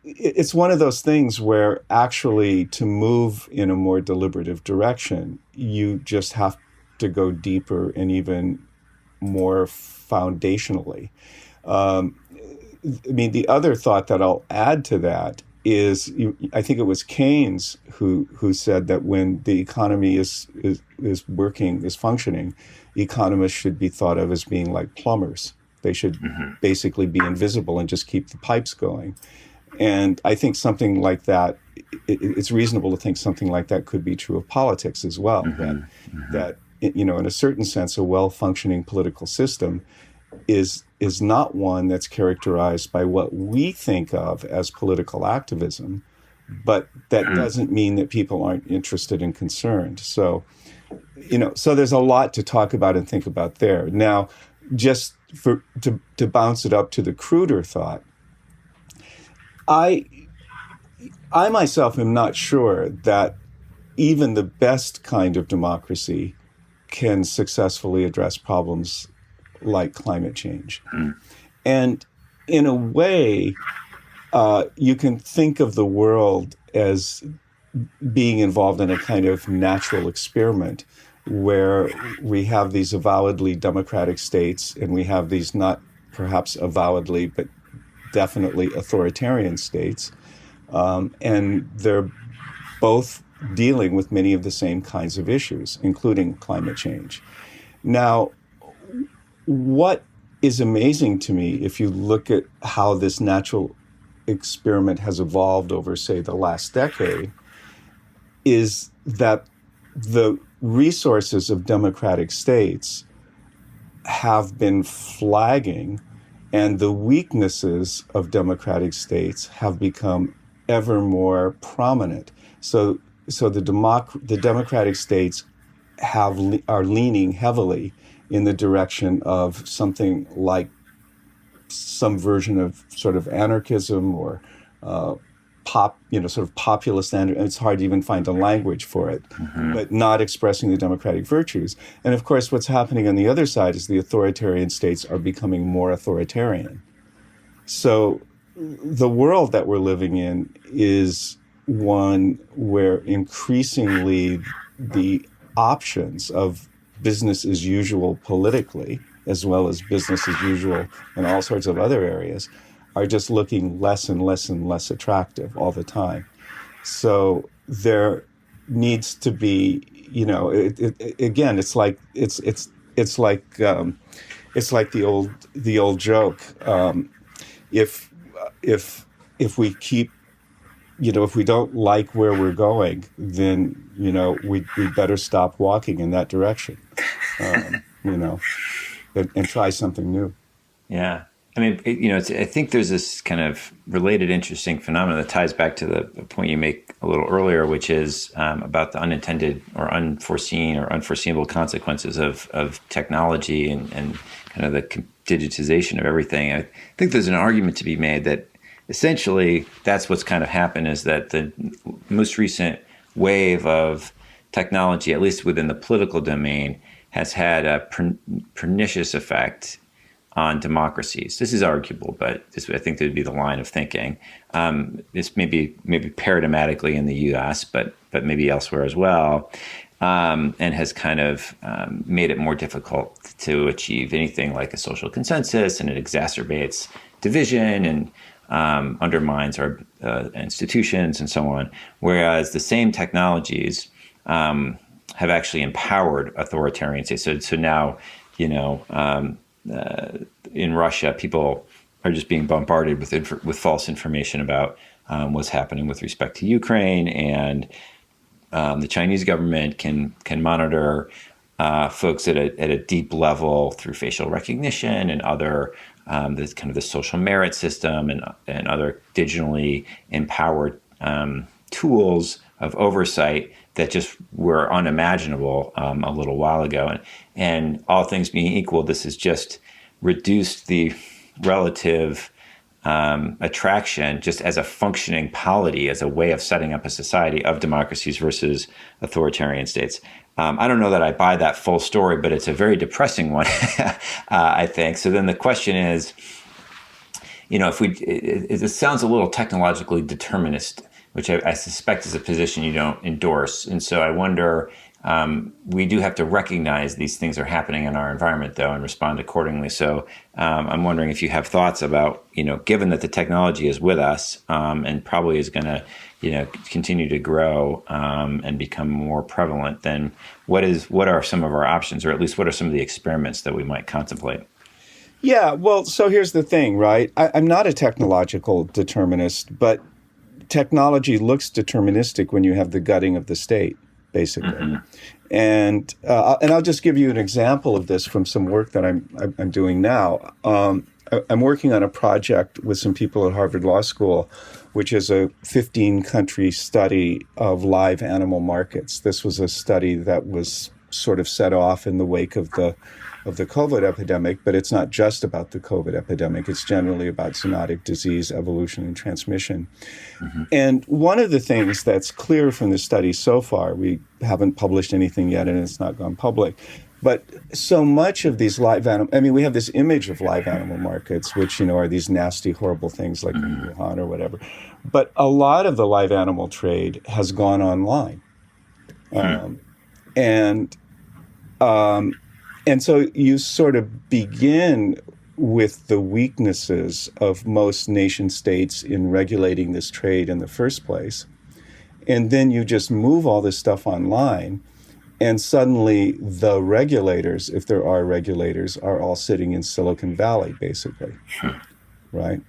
it's one of those things where actually to move in a more deliberative direction, you just have to go deeper and even more foundationally. I mean, the other thought that I'll add to that is, I think it was Keynes who said that when the economy is functioning, economists should be thought of as being like plumbers. They should basically be invisible and just keep the pipes going. And I think something like that, it's reasonable to think something like that could be true of politics as well. That in a certain sense, a well-functioning political system is not one that's characterized by what we think of as political activism, but that doesn't mean that people aren't interested and concerned. So, so there's a lot to talk about and think about there. Now, just to bounce it up to the cruder thought, I myself am not sure that even the best kind of democracy can successfully address problems like climate change. And in a way, you can think of the world as being involved in a kind of natural experiment where we have these avowedly democratic states and we have these not perhaps avowedly, but definitely authoritarian states. And they're both dealing with many of the same kinds of issues, including climate change. Now, what is amazing to me, if you look at how this natural experiment has evolved over, say, the last decade, is that the resources of democratic states have been flagging, and the weaknesses of democratic states have become ever more prominent. So the democratic states are leaning heavily in the direction of something like some version of sort of anarchism or sort of populist, and it's hard to even find a language for it, but not expressing the democratic virtues. And of course, what's happening on the other side is the authoritarian states are becoming more authoritarian. So the world that we're living in is one where increasingly the options of business as usual politically, as well as business as usual in all sorts of other areas, are just looking less and less and less attractive all the time. So there needs to be, again, it's like the old joke. If we keep, if we don't like where we're going, then we better stop walking in that direction, and try something new. Yeah. I mean, I think there's this kind of related, interesting phenomenon that ties back to the point you make a little earlier, which is about the unintended or unforeseen or unforeseeable consequences of technology and kind of the digitization of everything. I think there's an argument to be made that essentially that's what's kind of happened, is that the most recent wave of technology, at least within the political domain, has had a pernicious effect on democracies. This is arguable, but I think that would be the line of thinking. This maybe paradigmatically in the U.S., but maybe elsewhere as well, and has kind of made it more difficult to achieve anything like a social consensus, and it exacerbates division and undermines our institutions and so on. Whereas the same technologies have actually empowered authoritarian states. So now, in Russia, people are just being bombarded with false information about what's happening with respect to Ukraine, and the Chinese government can monitor folks at a deep level through facial recognition and other this kind of the social merit system and other digitally empowered tools of oversight that just were unimaginable a little while ago. And all things being equal, this has just reduced the relative attraction just as a functioning polity, as a way of setting up a society of democracies versus authoritarian states. I don't know that I buy that full story, but it's a very depressing one, I think. So then the question is, it sounds a little technologically determinist, which I suspect is a position you don't endorse. And so I wonder, we do have to recognize these things are happening in our environment, though, and respond accordingly. So I'm wondering if you have thoughts about, given that the technology is with us and probably is going to, continue to grow and become more prevalent, then what are some of our options, or at least what are some of the experiments that we might contemplate? Yeah, well, so here's the thing, right? I'm not a technological determinist, but technology looks deterministic when you have the gutting of the state, basically. Mm-hmm. And I'll just give you an example of this from some work that I'm doing now. I'm working on a project with some people at Harvard Law School, which is a 15-country study of live animal markets. This was a study that was sort of set off in the wake of the COVID epidemic, but it's not just about the COVID epidemic. It's generally about zoonotic disease, evolution, and transmission. Mm-hmm. And one of the things that's clear from the study so far, we haven't published anything yet and it's not gone public, but so much of these live animal, we have this image of live animal markets, which, are these nasty, horrible things like mm-hmm. Wuhan or whatever. But a lot of the live animal trade has gone online. Mm-hmm. And so you sort of begin with the weaknesses of most nation states in regulating this trade in the first place. And then you just move all this stuff online, and suddenly the regulators, if there are regulators, are all sitting in Silicon Valley, basically, right?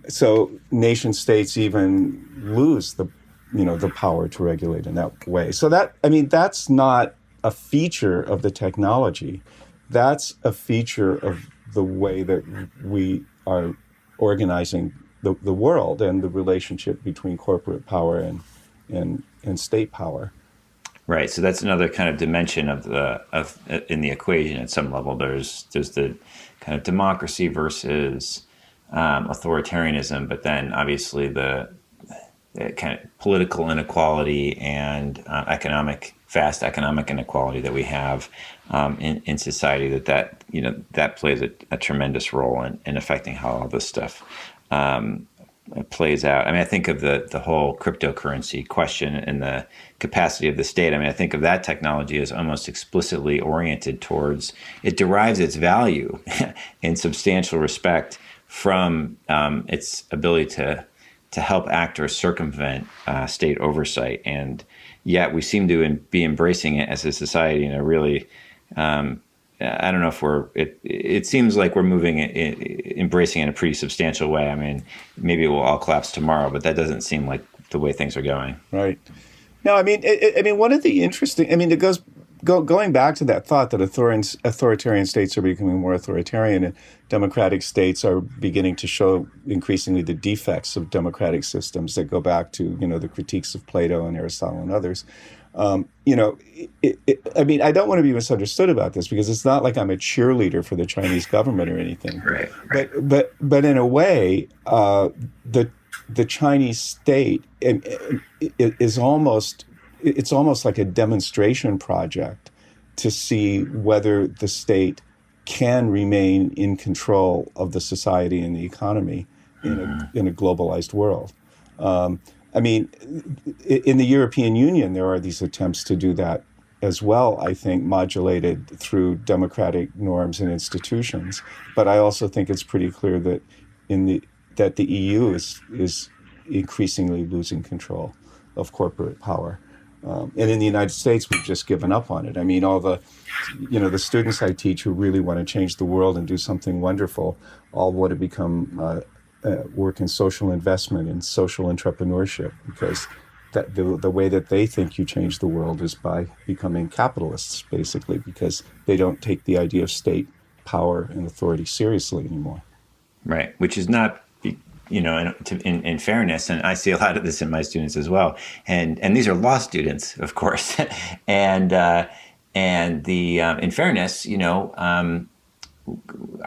So nation states even lose the power to regulate in that way. So that's not a feature of the technology. That's a feature of the way that we are organizing the world and the relationship between corporate power and state power. Right. So that's another kind of dimension in the equation. At some level, there's the kind of democracy versus authoritarianism, but then obviously the kind of political inequality and vast economic inequality that we have in society, that plays a tremendous role in affecting how all this stuff plays out. I think of the whole cryptocurrency question and the capacity of the state. I think of that technology as almost explicitly oriented towards, it derives its value in substantial respect from its ability to help actors circumvent state oversight. And yet we seem to be embracing it as a society in a really, I don't know if it seems like we're embracing it in a pretty substantial way. Maybe it will all collapse tomorrow, but that doesn't seem like the way things are going. Right. No, one of the interesting, it goes going back to that thought that authoritarian states are becoming more authoritarian and democratic states are beginning to show increasingly the defects of democratic systems that go back to, the critiques of Plato and Aristotle and others. I mean, I don't want to be misunderstood about this because it's not like I'm a cheerleader for the Chinese government or anything. Right. But in a way, the Chinese state is almost like a demonstration project to see whether the state can remain in control of the society and the economy in a globalized world. I mean, in the European Union, there are these attempts to do that as well, I think, modulated through democratic norms and institutions. But I also think it's pretty clear that the EU is increasingly losing control of corporate power. And in the United States, we've just given up on it. I mean, all the students I teach who really want to change the world and do something wonderful all want to become work in social investment and social entrepreneurship, because that the way that they think you change the world is by becoming capitalists, basically, because they don't take the idea of state power and authority seriously anymore. Right, which is not, in fairness, and I see a lot of this in my students as well, and these are law students, of course, and in fairness,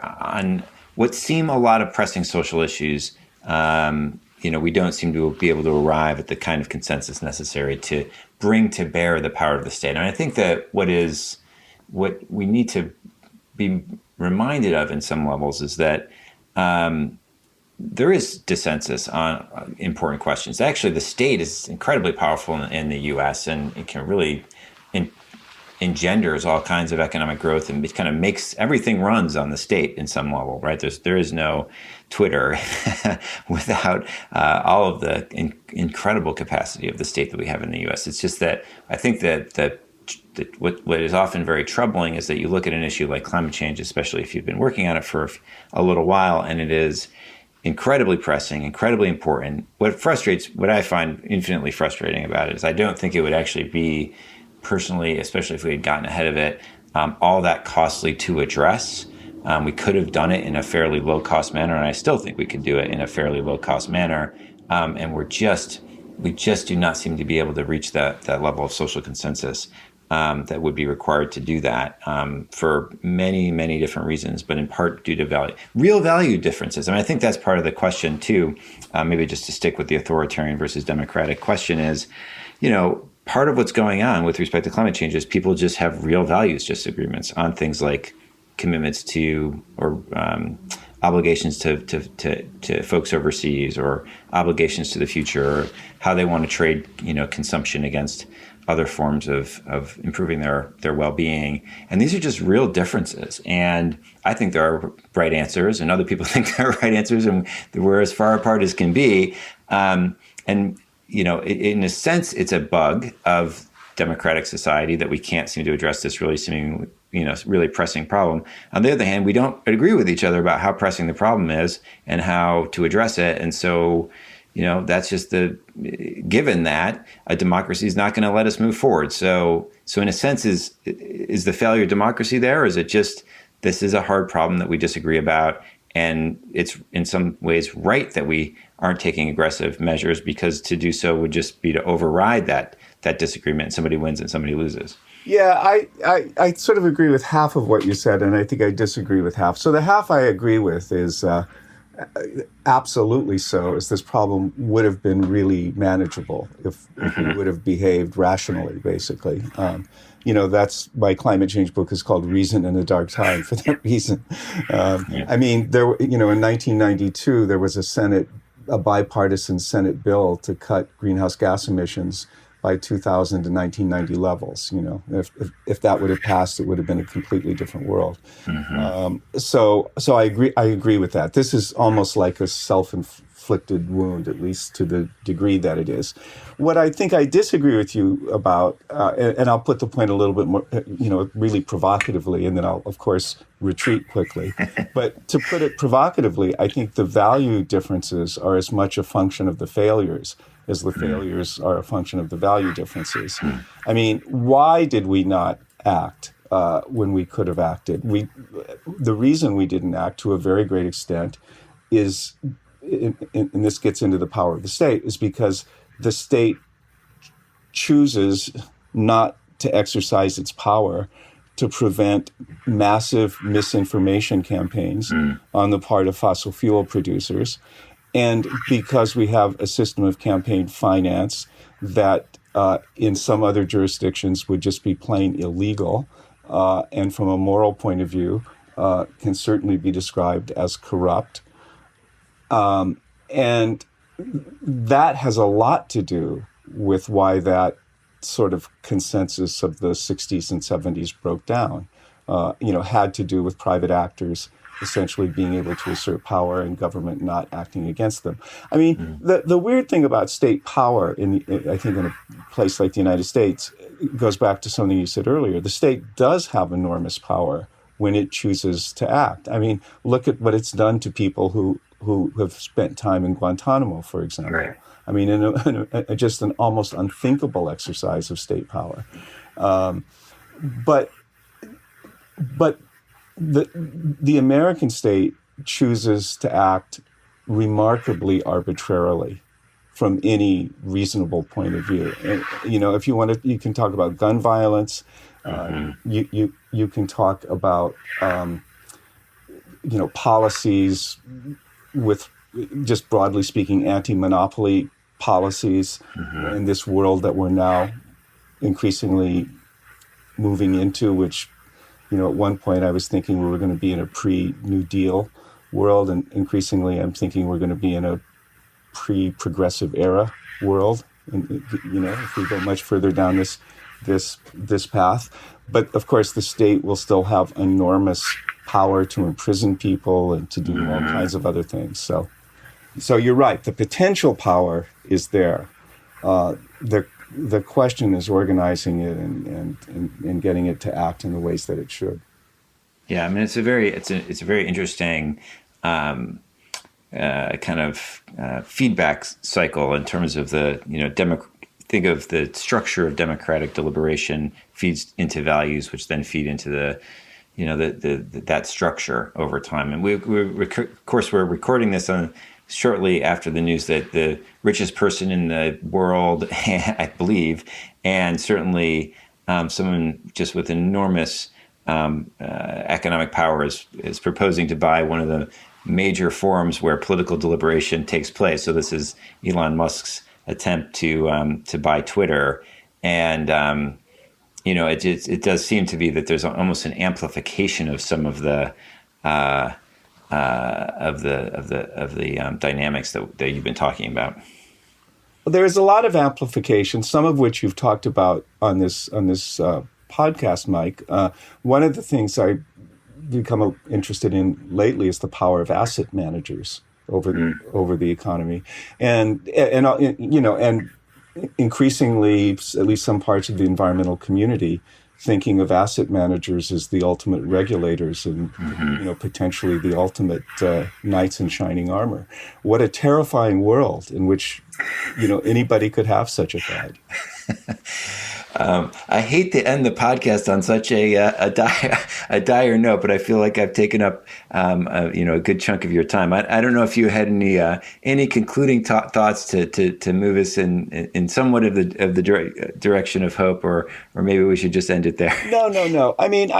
on what seem a lot of pressing social issues, we don't seem to be able to arrive at the kind of consensus necessary to bring to bear the power of the state. And I think that what we need to be reminded of in some levels is that there is dissensus on important questions. Actually, the state is incredibly powerful in the U.S. and it can really engenders all kinds of economic growth, and it kind of makes everything runs on the state in some level, right? There is no Twitter without all of the incredible capacity of the state that we have in the U.S. It's just that I think that what is often very troubling is that you look at an issue like climate change, especially if you've been working on it for a little while, and it is incredibly pressing, incredibly important. What I find infinitely frustrating about it is I don't think it would actually be, personally, especially if we had gotten ahead of it, all that costly to address. We could have done it in a fairly low-cost manner, and I still think we could do it in a fairly low-cost manner. And we just do not seem to be able to reach that level of social consensus that would be required to do that for many, many different reasons, but in part due to real value differences. I mean, I think that's part of the question too. Maybe just to stick with the authoritarian versus democratic question is, part of what's going on with respect to climate change is people just have real values disagreements on things like commitments to or obligations to folks overseas, or obligations to the future, or how they want to trade consumption against other forms of improving their well-being. And these are just real differences. And I think there are right answers, and other people think there are right answers, and we're as far apart as can be. In a sense, it's a bug of democratic society that we can't seem to address this really pressing problem. On the other hand, we don't agree with each other about how pressing the problem is and how to address it. And so, that's just given that a democracy is not going to let us move forward. So in a sense, is the failure of democracy there? Or is it just, this is a hard problem that we disagree about, and it's in some ways right that we aren't taking aggressive measures, because to do so would just be to override that disagreement. Somebody wins and somebody loses. Yeah, I sort of agree with half of what you said, and I think I disagree with half. So the half I agree with is absolutely so, is this problem would have been really manageable if we would have behaved rationally, basically. That's my climate change book is called Reason in a Dark Time for that reason. I mean, in 1992, there was a bipartisan Senate bill to cut greenhouse gas emissions by 2000 to 1990 levels. If that would have passed, it would have been a completely different world. Mm-hmm. So I agree with that. This is almost like a self-inflicted wound, at least to the degree that it is. What I think I disagree with you about, and I'll put the point a little bit more, really provocatively, and then I'll, of course, retreat quickly. But to put it provocatively, I think the value differences are as much a function of the failures as the failures are a function of the value differences. I mean, why did we not act when we could have acted. The reason we didn't act to a very great extent is, and this gets into the power of the state, is because the state chooses not to exercise its power to prevent massive misinformation campaigns on the part of fossil fuel producers. And because we have a system of campaign finance that in some other jurisdictions would just be plain illegal, and from a moral point of view, can certainly be described as corrupt. And that has a lot to do with why that sort of consensus of the 60s and 70s broke down, had to do with private actors essentially being able to assert power and government not acting against them. I mean, the weird thing about state power, I think in a place like the United States, goes back to something you said earlier. The state does have enormous power when it chooses to act. I mean, look at what it's done to people who have spent time in Guantanamo, for example. Right. I mean, in just an almost unthinkable exercise of state power. But the American state chooses to act remarkably arbitrarily from any reasonable point of view. And, if you want to, you can talk about gun violence. You can talk about policies with, just broadly speaking, anti-monopoly policies in this world that we're now increasingly moving into, which, at one point I was thinking we were going to be in a pre-New Deal world, and increasingly I'm thinking we're going to be in a pre-progressive era world. And, if we go much further down this path. But of course, the state will still have enormous power to imprison people and to do all kinds of other things. So you're right. The potential power is there. The question is organizing it and getting it to act in the ways that it should. Yeah, I mean, it's a very interesting kind of feedback cycle in terms of the think of the structure of democratic deliberation feeds into values, which then feed into the that structure over time. And of course, we're recording this shortly after the news that the richest person in the world, I believe, and certainly someone just with enormous economic power is proposing to buy one of the major forums where political deliberation takes place. So this is Elon Musk's attempt to buy Twitter, and it does seem to be that there's almost an amplification of some of the dynamics that you've been talking about. Well, there's a lot of amplification, some of which you've talked about on this podcast, Mike. One of the things I've become interested in lately is the power of asset managers over the economy, and increasingly, at least some parts of the environmental community, thinking of asset managers as the ultimate regulators and potentially the ultimate knights in shining armor. What a terrifying world in which anybody could have such a thought. I hate to end the podcast on such a dire note, but I feel like I've taken up a good chunk of your time. I don't know if you had any concluding thoughts to move us in somewhat of the direction of hope, or maybe we should just end it there. No. I mean,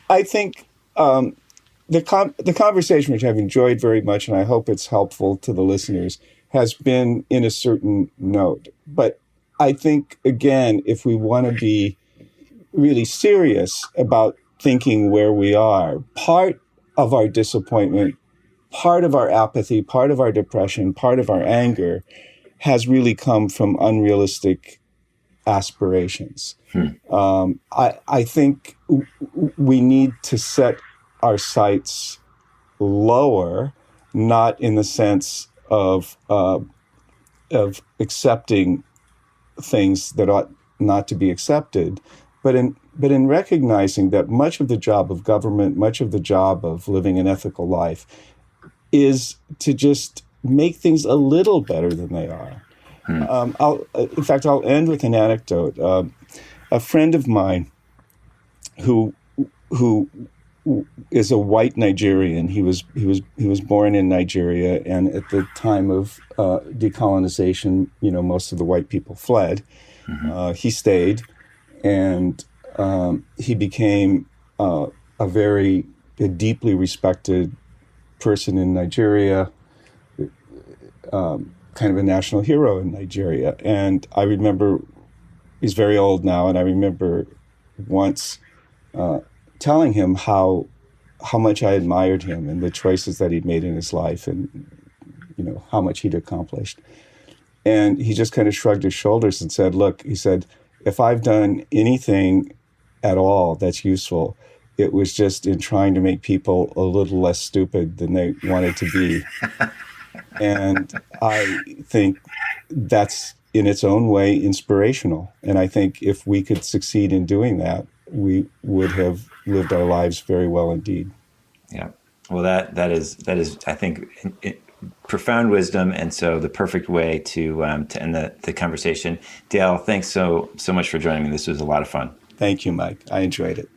I think the conversation, which I've enjoyed very much, and I hope it's helpful to the listeners, has been in a certain note, but I think, again, if we want to be really serious about thinking where we are, part of our disappointment, part of our apathy, part of our depression, part of our anger has really come from unrealistic aspirations. I think we need to set our sights lower, not in the sense of accepting things that ought not to be accepted, but in recognizing that much of the job of government, much of the job of living an ethical life, is to just make things a little better than they are. I'll end with an anecdote. A friend of mine who who is a white Nigerian. He was born in Nigeria, and at the time of decolonization, most of the white people fled. He stayed, and he became a deeply respected person in Nigeria, kind of a national hero in Nigeria. And I remember, he's very old now, and I remember once telling him how much I admired him and the choices that he'd made in his life, and how much he'd accomplished. And he just kind of shrugged his shoulders and said, "Look," he said, "if I've done anything at all that's useful, it was just in trying to make people a little less stupid than they wanted to be." And I think that's in its own way inspirational. And I think if we could succeed in doing that, we would have lived our lives very well indeed. Yeah. Well, that is I think profound wisdom, and so the perfect way to end the conversation. Dale, thanks so much for joining me. This was a lot of fun. Thank you, Mike. I enjoyed it.